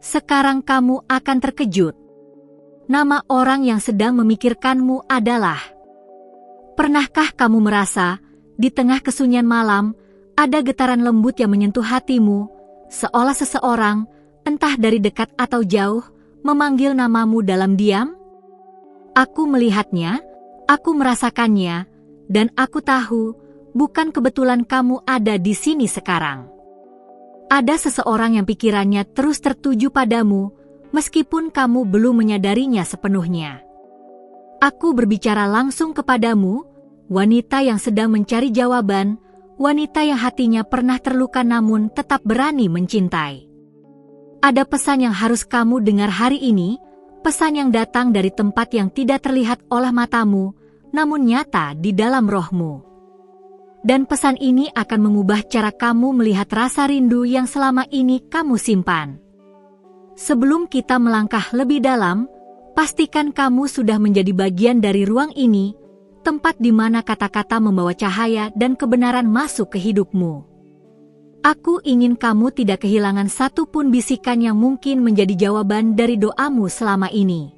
Sekarang kamu akan terkejut. Nama orang yang sedang memikirkanmu adalah... Pernahkah kamu merasa, di tengah kesunyian malam, ada getaran lembut yang menyentuh hatimu, seolah seseorang, entah dari dekat atau jauh, memanggil namamu dalam diam? Aku melihatnya, aku merasakannya, dan aku tahu, bukan kebetulan kamu ada di sini sekarang. Ada seseorang yang pikirannya terus tertuju padamu, meskipun kamu belum menyadarinya sepenuhnya. Aku berbicara langsung kepadamu, wanita yang sedang mencari jawaban, wanita yang hatinya pernah terluka namun tetap berani mencintai. Ada pesan yang harus kamu dengar hari ini, pesan yang datang dari tempat yang tidak terlihat oleh matamu, namun nyata di dalam rohmu. Dan pesan ini akan mengubah cara kamu melihat rasa rindu yang selama ini kamu simpan. Sebelum kita melangkah lebih dalam, pastikan kamu sudah menjadi bagian dari ruang ini, tempat di mana kata-kata membawa cahaya dan kebenaran masuk ke hidupmu. Aku ingin kamu tidak kehilangan satu pun bisikan yang mungkin menjadi jawaban dari doamu selama ini.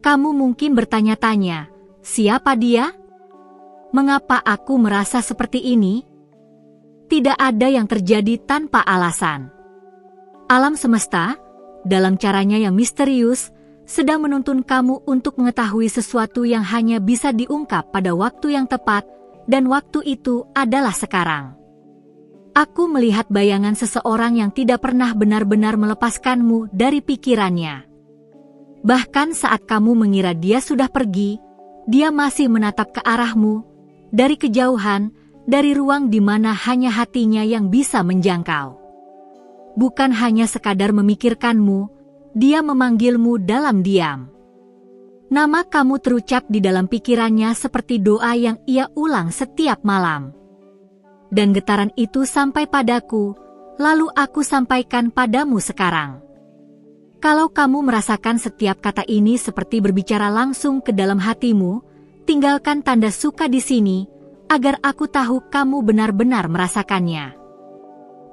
Kamu mungkin bertanya-tanya, siapa dia? Mengapa aku merasa seperti ini? Tidak ada yang terjadi tanpa alasan. Alam semesta, dalam caranya yang misterius, sedang menuntun kamu untuk mengetahui sesuatu yang hanya bisa diungkap pada waktu yang tepat, dan waktu itu adalah sekarang. Aku melihat bayangan seseorang yang tidak pernah benar-benar melepaskanmu dari pikirannya. Bahkan saat kamu mengira dia sudah pergi, dia masih menatap ke arahmu, dari kejauhan, dari ruang di mana hanya hatinya yang bisa menjangkau. Bukan hanya sekadar memikirkanmu, dia memanggilmu dalam diam. Nama kamu terucap di dalam pikirannya seperti doa yang ia ulang setiap malam. Dan getaran itu sampai padaku, lalu aku sampaikan padamu sekarang. Kalau kamu merasakan setiap kata ini seperti berbicara langsung ke dalam hatimu, tinggalkan tanda suka di sini, agar aku tahu kamu benar-benar merasakannya.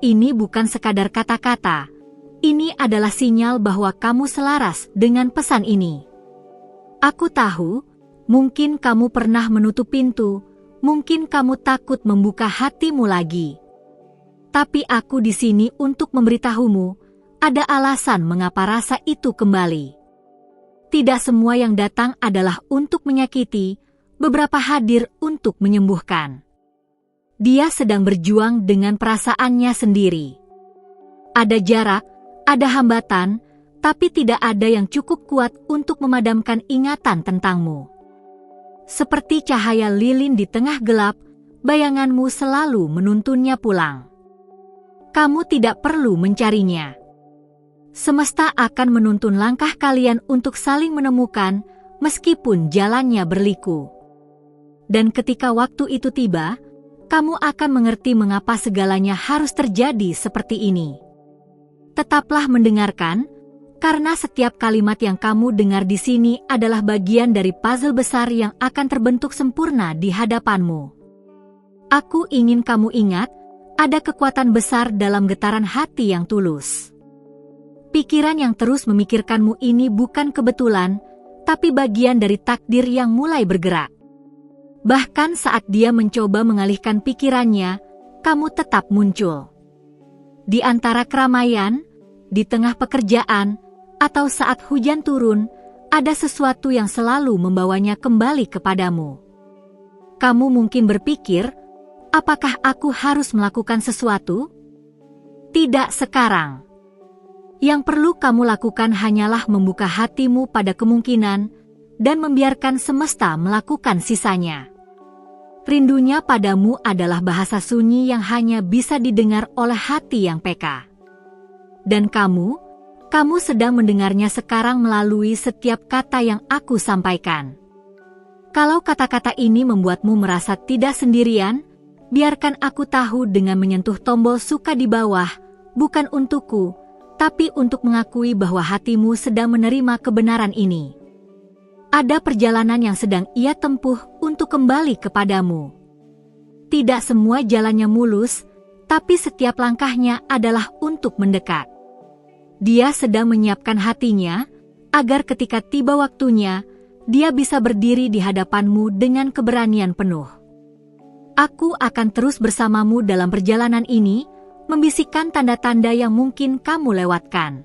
Ini bukan sekadar kata-kata, ini adalah sinyal bahwa kamu selaras dengan pesan ini. Aku tahu, mungkin kamu pernah menutup pintu, mungkin kamu takut membuka hatimu lagi. Tapi aku di sini untuk memberitahumu, ada alasan mengapa rasa itu kembali. Tidak semua yang datang adalah untuk menyakiti, beberapa hadir untuk menyembuhkan. Dia sedang berjuang dengan perasaannya sendiri. Ada jarak, ada hambatan, tapi tidak ada yang cukup kuat untuk memadamkan ingatan tentangmu. Seperti cahaya lilin di tengah gelap, bayanganmu selalu menuntunnya pulang. Kamu tidak perlu mencarinya. Semesta akan menuntun langkah kalian untuk saling menemukan, meskipun jalannya berliku. Dan ketika waktu itu tiba, kamu akan mengerti mengapa segalanya harus terjadi seperti ini. Tetaplah mendengarkan, karena setiap kalimat yang kamu dengar di sini adalah bagian dari puzzle besar yang akan terbentuk sempurna di hadapanmu. Aku ingin kamu ingat, ada kekuatan besar dalam getaran hati yang tulus. Pikiran yang terus memikirkanmu ini bukan kebetulan, tapi bagian dari takdir yang mulai bergerak. Bahkan saat dia mencoba mengalihkan pikirannya, kamu tetap muncul. Di antara keramaian, di tengah pekerjaan, atau saat hujan turun, ada sesuatu yang selalu membawanya kembali kepadamu. Kamu mungkin berpikir, apakah aku harus melakukan sesuatu? Tidak sekarang. Yang perlu kamu lakukan hanyalah membuka hatimu pada kemungkinan dan membiarkan semesta melakukan sisanya. Rindunya padamu adalah bahasa sunyi yang hanya bisa didengar oleh hati yang peka. Dan kamu sedang mendengarnya sekarang melalui setiap kata yang aku sampaikan. Kalau kata-kata ini membuatmu merasa tidak sendirian, biarkan aku tahu dengan menyentuh tombol suka di bawah, bukan untukku, tapi untuk mengakui bahwa hatimu sedang menerima kebenaran ini. Ada perjalanan yang sedang ia tempuh untuk kembali kepadamu. Tidak semua jalannya mulus, tapi setiap langkahnya adalah untuk mendekat. Dia sedang menyiapkan hatinya, agar ketika tiba waktunya, dia bisa berdiri di hadapanmu dengan keberanian penuh. Aku akan terus bersamamu dalam perjalanan ini, membisikkan tanda-tanda yang mungkin kamu lewatkan.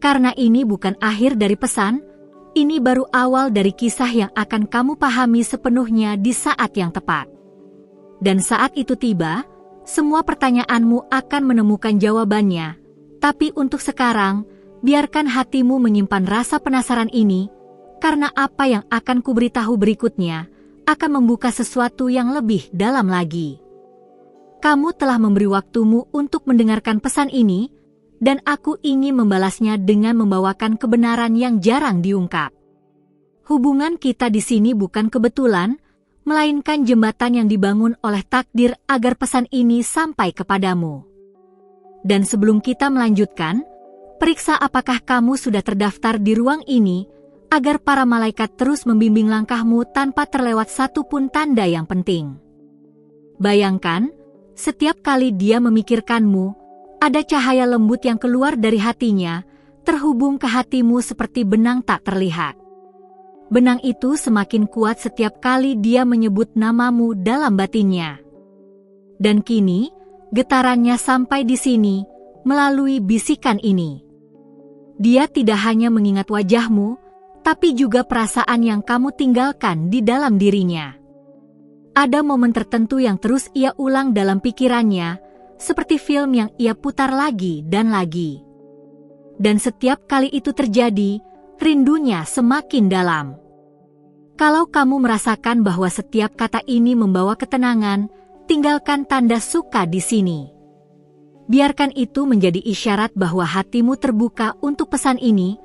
Karena ini bukan akhir dari pesan, ini baru awal dari kisah yang akan kamu pahami sepenuhnya di saat yang tepat. Dan saat itu tiba, semua pertanyaanmu akan menemukan jawabannya, tapi untuk sekarang, biarkan hatimu menyimpan rasa penasaran ini, karena apa yang akan kuberitahu berikutnya akan membuka sesuatu yang lebih dalam lagi. Kamu telah memberi waktumu untuk mendengarkan pesan ini, dan aku ingin membalasnya dengan membawakan kebenaran yang jarang diungkap. Hubungan kita di sini bukan kebetulan, melainkan jembatan yang dibangun oleh takdir agar pesan ini sampai kepadamu. Dan sebelum kita melanjutkan, periksa apakah kamu sudah terdaftar di ruang ini, agar para malaikat terus membimbing langkahmu tanpa terlewat satu pun tanda yang penting. Bayangkan, setiap kali dia memikirkanmu, ada cahaya lembut yang keluar dari hatinya, terhubung ke hatimu seperti benang tak terlihat. Benang itu semakin kuat setiap kali dia menyebut namamu dalam batinnya. Dan kini, getarannya sampai di sini, melalui bisikan ini. Dia tidak hanya mengingat wajahmu, tapi juga perasaan yang kamu tinggalkan di dalam dirinya. Ada momen tertentu yang terus ia ulang dalam pikirannya, seperti film yang ia putar lagi dan lagi. Dan setiap kali itu terjadi, rindunya semakin dalam. Kalau kamu merasakan bahwa setiap kata ini membawa ketenangan, tinggalkan tanda suka di sini. Biarkan itu menjadi isyarat bahwa hatimu terbuka untuk pesan ini,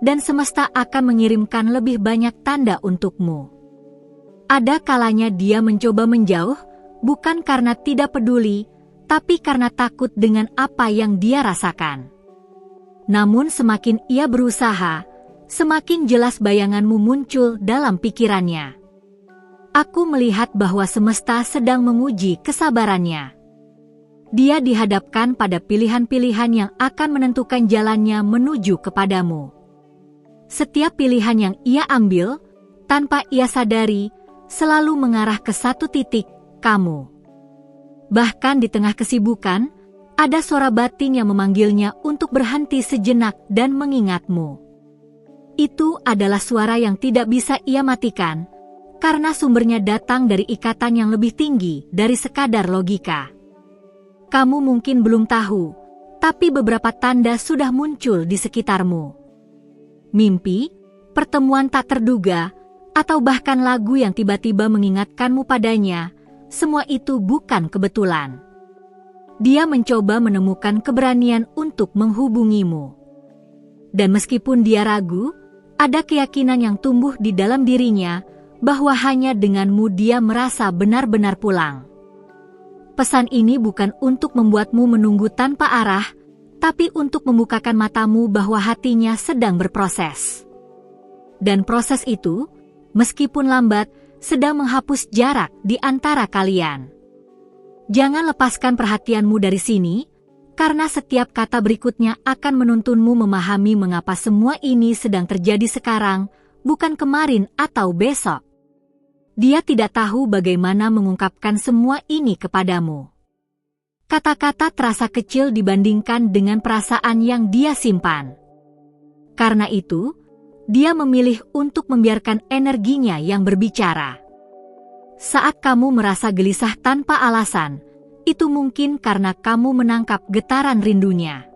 dan semesta akan mengirimkan lebih banyak tanda untukmu. Ada kalanya dia mencoba menjauh, bukan karena tidak peduli, tapi karena takut dengan apa yang dia rasakan. Namun semakin ia berusaha, semakin jelas bayanganmu muncul dalam pikirannya. Aku melihat bahwa semesta sedang menguji kesabarannya. Dia dihadapkan pada pilihan-pilihan yang akan menentukan jalannya menuju kepadamu. Setiap pilihan yang ia ambil, tanpa ia sadari, selalu mengarah ke satu titik, kamu. Bahkan di tengah kesibukan, ada suara batin yang memanggilnya untuk berhenti sejenak dan mengingatmu. Itu adalah suara yang tidak bisa ia matikan, karena sumbernya datang dari ikatan yang lebih tinggi dari sekadar logika. Kamu mungkin belum tahu, tapi beberapa tanda sudah muncul di sekitarmu. Mimpi, pertemuan tak terduga, atau bahkan lagu yang tiba-tiba mengingatkanmu padanya, semua itu bukan kebetulan. Dia mencoba menemukan keberanian untuk menghubungimu. Dan meskipun dia ragu, ada keyakinan yang tumbuh di dalam dirinya bahwa hanya denganmu dia merasa benar-benar pulang. Pesan ini bukan untuk membuatmu menunggu tanpa arah, tapi untuk membukakan matamu bahwa hatinya sedang berproses. Dan proses itu, meskipun lambat, sedang menghapus jarak di antara kalian. Jangan lepaskan perhatianmu dari sini, karena setiap kata berikutnya akan menuntunmu memahami mengapa semua ini sedang terjadi sekarang, bukan kemarin atau besok. Dia tidak tahu bagaimana mengungkapkan semua ini kepadamu. Kata-kata terasa kecil dibandingkan dengan perasaan yang dia simpan. Karena itu, dia memilih untuk membiarkan energinya yang berbicara. Saat kamu merasa gelisah tanpa alasan, itu mungkin karena kamu menangkap getaran rindunya.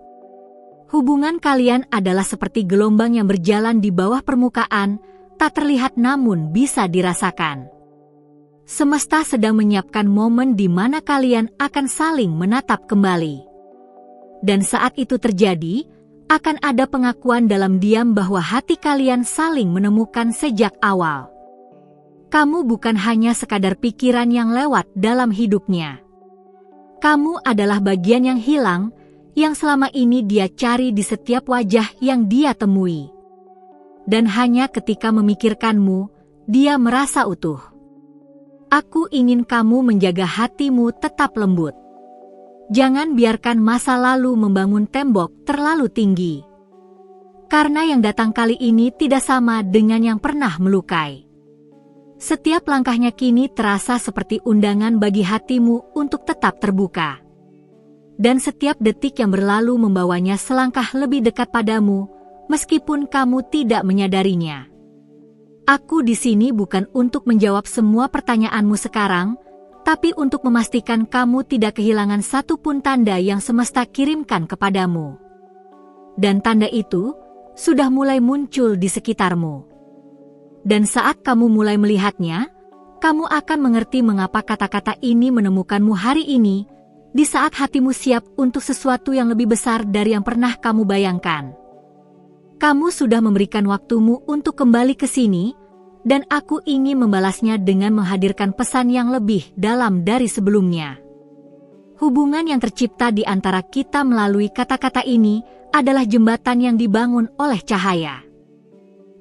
Hubungan kalian adalah seperti gelombang yang berjalan di bawah permukaan, tak terlihat namun bisa dirasakan. Semesta sedang menyiapkan momen di mana kalian akan saling menatap kembali. Dan saat itu terjadi, akan ada pengakuan dalam diam bahwa hati kalian saling menemukan sejak awal. Kamu bukan hanya sekadar pikiran yang lewat dalam hidupnya. Kamu adalah bagian yang hilang, yang selama ini dia cari di setiap wajah yang dia temui. Dan hanya ketika memikirkanmu, dia merasa utuh. Aku ingin kamu menjaga hatimu tetap lembut. Jangan biarkan masa lalu membangun tembok terlalu tinggi. Karena yang datang kali ini tidak sama dengan yang pernah melukai. Setiap langkahnya kini terasa seperti undangan bagi hatimu untuk tetap terbuka. Dan setiap detik yang berlalu membawanya selangkah lebih dekat padamu, meskipun kamu tidak menyadarinya. Aku di sini bukan untuk menjawab semua pertanyaanmu sekarang, tapi untuk memastikan kamu tidak kehilangan satu pun tanda yang semesta kirimkan kepadamu. Dan tanda itu sudah mulai muncul di sekitarmu. Dan saat kamu mulai melihatnya, kamu akan mengerti mengapa kata-kata ini menemukanmu hari ini, di saat hatimu siap untuk sesuatu yang lebih besar dari yang pernah kamu bayangkan. Kamu sudah memberikan waktumu untuk kembali ke sini, dan aku ingin membalasnya dengan menghadirkan pesan yang lebih dalam dari sebelumnya. Hubungan yang tercipta di antara kita melalui kata-kata ini adalah jembatan yang dibangun oleh cahaya.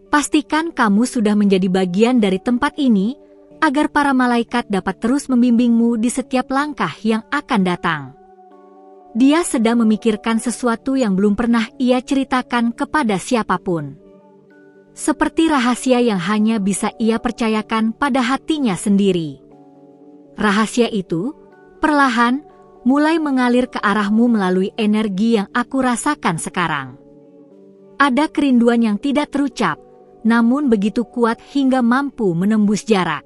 Pastikan kamu sudah menjadi bagian dari tempat ini, agar para malaikat dapat terus membimbingmu di setiap langkah yang akan datang. Dia sedang memikirkan sesuatu yang belum pernah ia ceritakan kepada siapapun. Seperti rahasia yang hanya bisa ia percayakan pada hatinya sendiri. Rahasia itu, perlahan, mulai mengalir ke arahmu melalui energi yang aku rasakan sekarang. Ada kerinduan yang tidak terucap, namun begitu kuat hingga mampu menembus jarak.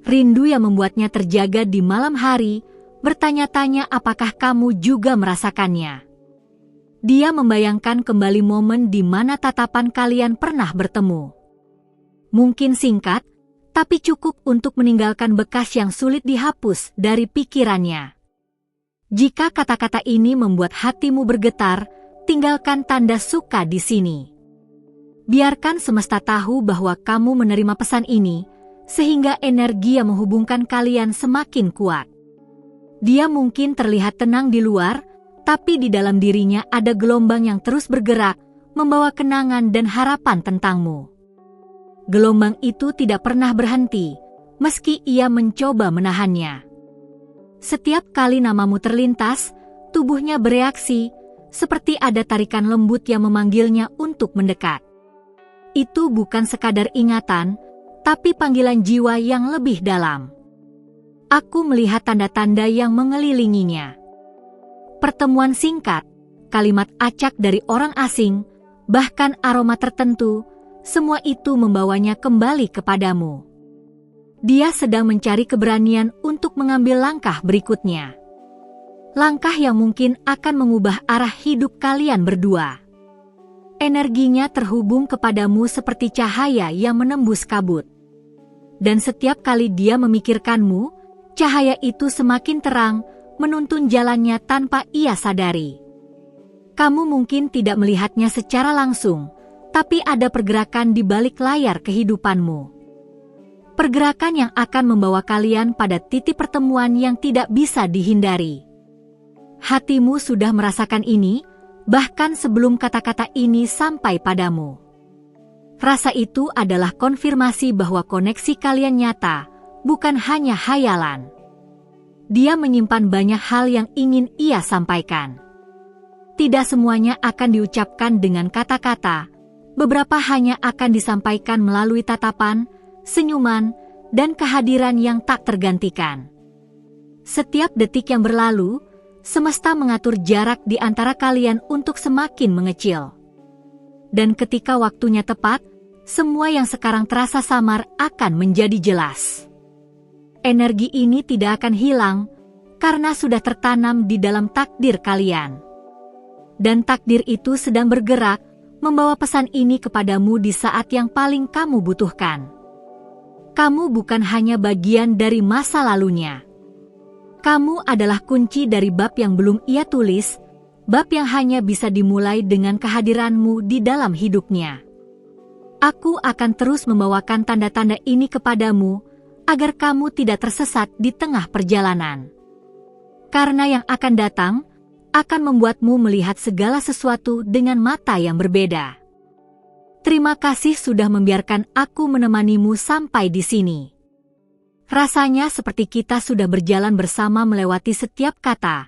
Rindu yang membuatnya terjaga di malam hari, bertanya-tanya apakah kamu juga merasakannya. Dia membayangkan kembali momen di mana tatapan kalian pernah bertemu. Mungkin singkat, tapi cukup untuk meninggalkan bekas yang sulit dihapus dari pikirannya. Jika kata-kata ini membuat hatimu bergetar, tinggalkan tanda suka di sini. Biarkan semesta tahu bahwa kamu menerima pesan ini, sehingga energi yang menghubungkan kalian semakin kuat. Dia mungkin terlihat tenang di luar, tapi di dalam dirinya ada gelombang yang terus bergerak, membawa kenangan dan harapan tentangmu. Gelombang itu tidak pernah berhenti, meski ia mencoba menahannya. Setiap kali namamu terlintas, tubuhnya bereaksi, seperti ada tarikan lembut yang memanggilnya untuk mendekat. Itu bukan sekadar ingatan, tapi panggilan jiwa yang lebih dalam. Aku melihat tanda-tanda yang mengelilinginya. Pertemuan singkat, kalimat acak dari orang asing, bahkan aroma tertentu, semua itu membawanya kembali kepadamu. Dia sedang mencari keberanian untuk mengambil langkah berikutnya. Langkah yang mungkin akan mengubah arah hidup kalian berdua. Energinya terhubung kepadamu seperti cahaya yang menembus kabut. Dan setiap kali dia memikirkanmu, cahaya itu semakin terang, menuntun jalannya tanpa ia sadari. Kamu mungkin tidak melihatnya secara langsung, tapi ada pergerakan di balik layar kehidupanmu. Pergerakan yang akan membawa kalian pada titik pertemuan yang tidak bisa dihindari. Hatimu sudah merasakan ini, bahkan sebelum kata-kata ini sampai padamu. Rasa itu adalah konfirmasi bahwa koneksi kalian nyata, bukan hanya hayalan. Dia menyimpan banyak hal yang ingin ia sampaikan. Tidak semuanya akan diucapkan dengan kata-kata, beberapa hanya akan disampaikan melalui tatapan, senyuman, dan kehadiran yang tak tergantikan. Setiap detik yang berlalu, semesta mengatur jarak di antara kalian untuk semakin mengecil. Dan ketika waktunya tepat, semua yang sekarang terasa samar akan menjadi jelas. Energi ini tidak akan hilang, karena sudah tertanam di dalam takdir kalian. Dan takdir itu sedang bergerak, membawa pesan ini kepadamu di saat yang paling kamu butuhkan. Kamu bukan hanya bagian dari masa lalunya. Kamu adalah kunci dari bab yang belum ia tulis, bab yang hanya bisa dimulai dengan kehadiranmu di dalam hidupnya. Aku akan terus membawakan tanda-tanda ini kepadamu, agar kamu tidak tersesat di tengah perjalanan. Karena yang akan datang, akan membuatmu melihat segala sesuatu dengan mata yang berbeda. Terima kasih sudah membiarkan aku menemanimu sampai di sini. Rasanya seperti kita sudah berjalan bersama melewati setiap kata,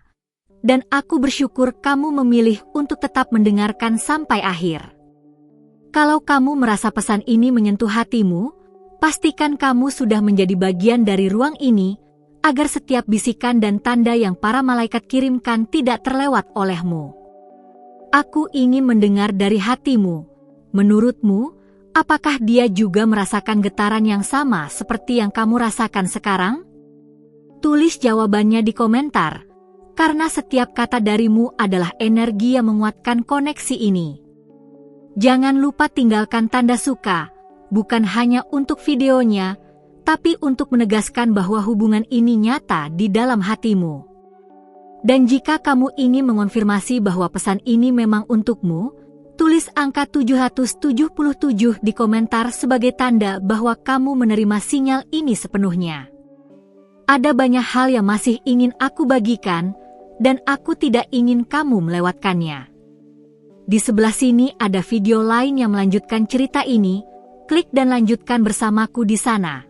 dan aku bersyukur kamu memilih untuk tetap mendengarkan sampai akhir. Kalau kamu merasa pesan ini menyentuh hatimu, pastikan kamu sudah menjadi bagian dari ruang ini, agar setiap bisikan dan tanda yang para malaikat kirimkan tidak terlewat olehmu. Aku ingin mendengar dari hatimu. Menurutmu, apakah dia juga merasakan getaran yang sama seperti yang kamu rasakan sekarang? Tulis jawabannya di komentar, karena setiap kata darimu adalah energi yang menguatkan koneksi ini. Jangan lupa tinggalkan tanda suka, bukan hanya untuk videonya, tapi untuk menegaskan bahwa hubungan ini nyata di dalam hatimu. Dan jika kamu ingin mengonfirmasi bahwa pesan ini memang untukmu, tulis angka 777 di komentar sebagai tanda bahwa kamu menerima sinyal ini sepenuhnya. Ada banyak hal yang masih ingin aku bagikan, dan aku tidak ingin kamu melewatkannya. Di sebelah sini ada video lain yang melanjutkan cerita ini, klik dan lanjutkan bersamaku di sana.